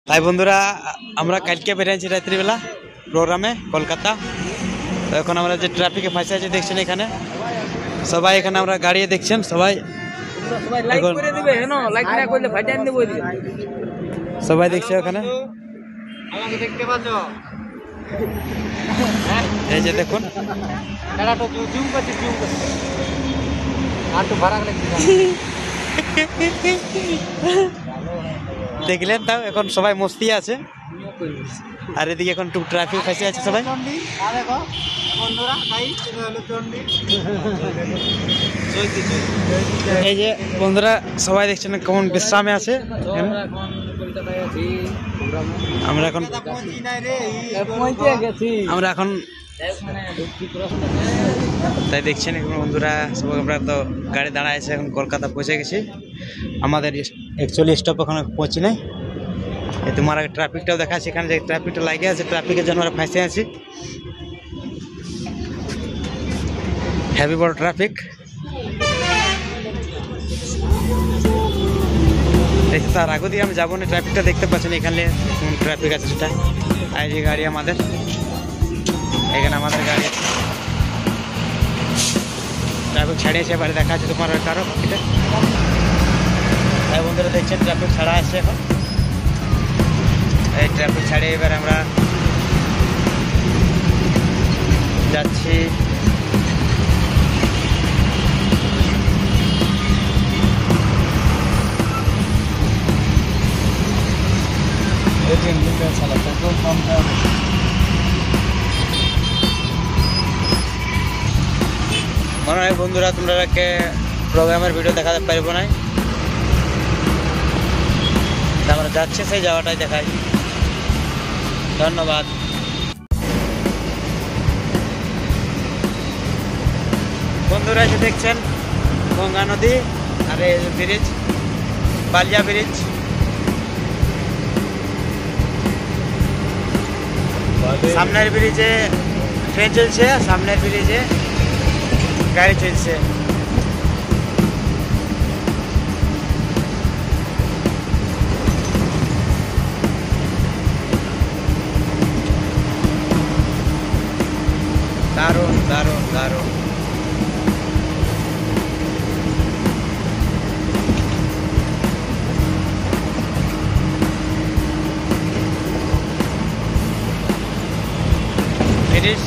তাই বন্ধুরা আমরা কালকে বেরিয়েছি রাত্রিবেলা প্রোগ্রামে কলকাতা। তো এখন আমরা যে ট্রাফিকে ফাঁসে আছি দেখছেন এখানে সবাই, এখানে আমরা গাড়ি দেখছেন সবাই, সবাই দেখছে ওখানে। এই যে দেখুন দেখলেন, তাও এখন সবাই মস্তি আছে। আর এদিকে এখন টুক ট্রাফিক ফাঁসে আছে সবাই। এই যে বন্ধুরা সবাই দেখছেন কেমন বিশ্রামে আছে। আমরা এখন তাই দেখছেন এখন বন্ধুরা সবাই, আমরা তো গাড়ি দাঁড়ায় আছে, এখন কলকাতা পৌঁছে গেছি। আমাদের অ্যাকচুয়ালি স্টপ এখনো পৌঁছি নাই। তোমার আগে ট্রাফিকটাও দেখাচ্ছি, এখানে যে ট্রাফিকটা লাগে আছে, ট্রাফিকের জন্য আমরা ফাঁসে আছি। হেভি বড় ট্রাফিক দেখছি, তার আগে দিয়ে আমি যাবো না। ট্রাফিকটা দেখতে পাচ্ছেন এখানে কোন ট্রাফিক আছে সেটা। আর যে গাড়ি আমাদের এখানে আমাদের গাড়ি ট্রাফিক ছাড়িয়েছে, এবারে দেখা যাচ্ছে তোমার কারো এটা। তাই বন্ধুরা দেখছেন ট্রাফিক ছাড়া আসছে এখন। এই ট্রাফিক ছাড়িয়ে এবার আমরা যাচ্ছি মনে হয় বন্ধুরা তোমরাকে প্রোগ্রামের ভিডিও দেখাতে পারবো না, আমরা যাচ্ছি সেই জায়গাটাই দেখাই। ধন্যবাদ। বন্ধুরা এসে দেখছেন গঙ্গা নদী আর এই ব্রিজ, বালিয়া ব্রিজ। সামনের ব্রিজে ট্রেন চলছে, সামনের ব্রিজে গাড়ি চলছে। দারুণ দারুণ দারুণ। ব্রিজ